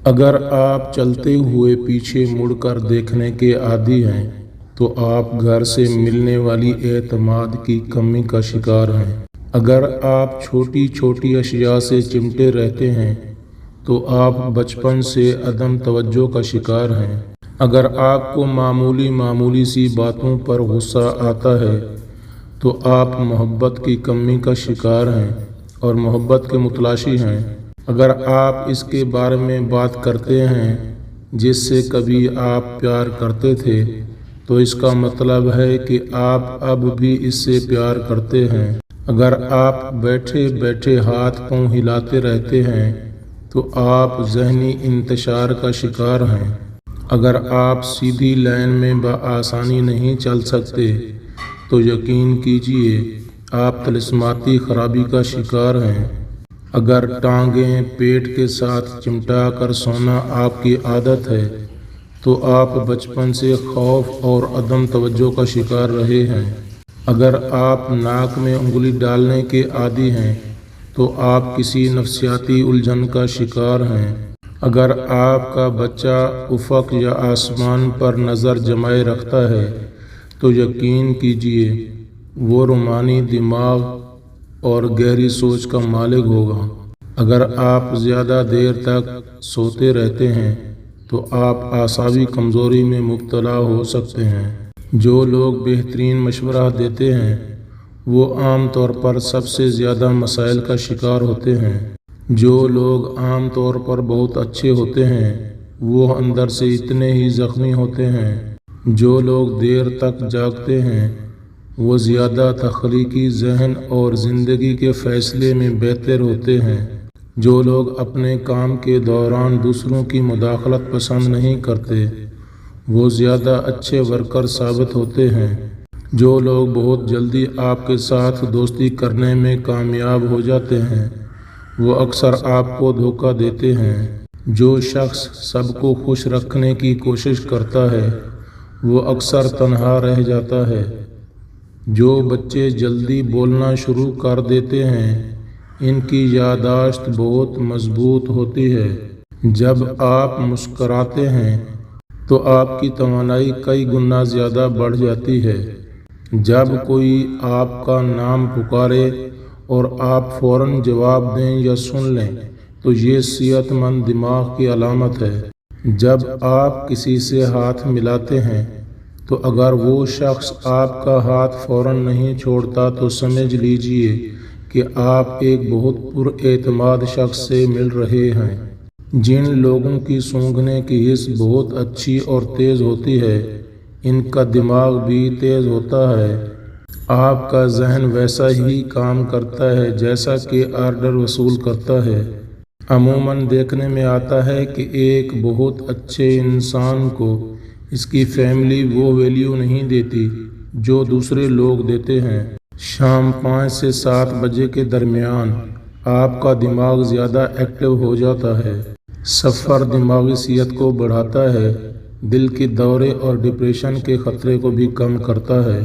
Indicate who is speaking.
Speaker 1: اگر آپ چلتے ہوئے پیچھے مڑ کر دیکھنے کے عادی ہیں تو آپ گھر سے ملنے والی اعتماد کی کمی کا شکار ہیں۔ اگر آپ چھوٹی چھوٹی اشیاء سے چمٹے رہتے ہیں تو آپ بچپن سے عدم توجہ کا شکار ہیں۔ اگر آپ کو معمولی سی باتوں پر غصہ آتا ہے تو آپ محبت کی کمی کا شکار ہیں اور محبت کے متلاشی ہیں۔ اگر آپ اس کے بارے میں بات کرتے ہیں جس سے کبھی آپ پیار کرتے تھے تو اس کا مطلب ہے کہ آپ اب بھی اس سے پیار کرتے ہیں۔ اگر آپ بیٹھے بیٹھے ہاتھ پاؤں ہلاتے رہتے ہیں تو آپ ذہنی انتشار کا شکار ہیں۔ اگر آپ سیدھی لائن میں بآسانی نہیں چل سکتے تو یقین کیجیے آپ طلسماتی خرابی کا شکار ہیں۔ اگر ٹانگیں پیٹ کے ساتھ چمٹا کر سونا آپ کی عادت ہے تو آپ بچپن سے خوف اور عدم توجہ کا شکار رہے ہیں۔ اگر آپ ناک میں انگلی ڈالنے کے عادی ہیں تو آپ کسی نفسیاتی الجھن کا شکار ہیں۔ اگر آپ کا بچہ افق یا آسمان پر نظر جمائے رکھتا ہے تو یقین کیجیے وہ رومانی دماغ اور گہری سوچ کا مالک ہوگا۔ اگر آپ زیادہ دیر تک سوتے رہتے ہیں تو آپ اعصابی کمزوری میں مبتلا ہو سکتے ہیں۔ جو لوگ بہترین مشورہ دیتے ہیں وہ عام طور پر سب سے زیادہ مسائل کا شکار ہوتے ہیں۔ جو لوگ عام طور پر بہت اچھے ہوتے ہیں وہ اندر سے اتنے ہی زخمی ہوتے ہیں۔ جو لوگ دیر تک جاگتے ہیں وہ زیادہ تخلیقی ذہن اور زندگی کے فیصلے میں بہتر ہوتے ہیں۔ جو لوگ اپنے کام کے دوران دوسروں کی مداخلت پسند نہیں کرتے وہ زیادہ اچھے ورکر ثابت ہوتے ہیں۔ جو لوگ بہت جلدی آپ کے ساتھ دوستی کرنے میں کامیاب ہو جاتے ہیں وہ اکثر آپ کو دھوکہ دیتے ہیں۔ جو شخص سب کو خوش رکھنے کی کوشش کرتا ہے وہ اکثر تنہا رہ جاتا ہے۔ جو بچے جلدی بولنا شروع کر دیتے ہیں ان کی یادداشت بہت مضبوط ہوتی ہے۔ جب آپ مسکراتے ہیں تو آپ کی توانائی کئی گنا زیادہ بڑھ جاتی ہے۔ جب کوئی آپ کا نام پکارے اور آپ فوراً جواب دیں یا سن لیں تو یہ صحت مند دماغ کی علامت ہے۔ جب آپ کسی سے ہاتھ ملاتے ہیں تو اگر وہ شخص آپ کا ہاتھ فوراً نہیں چھوڑتا تو سمجھ لیجیے کہ آپ ایک بہت پر اعتماد شخص سے مل رہے ہیں۔ جن لوگوں کی سونگھنے کی حس بہت اچھی اور تیز ہوتی ہے ان کا دماغ بھی تیز ہوتا ہے۔ آپ کا ذہن ویسا ہی کام کرتا ہے جیسا کہ آرڈر وصول کرتا ہے۔ عموماً دیکھنے میں آتا ہے کہ ایک بہت اچھے انسان کو اس کی فیملی وہ ویلیو نہیں دیتی جو دوسرے لوگ دیتے ہیں۔ شام 5 سے 7 بجے کے درمیان آپ کا دماغ زیادہ ایکٹیو ہو جاتا ہے۔ سفر دماغی صحت کو بڑھاتا ہے، دل کے دورے اور ڈپریشن کے خطرے کو بھی کم کرتا ہے۔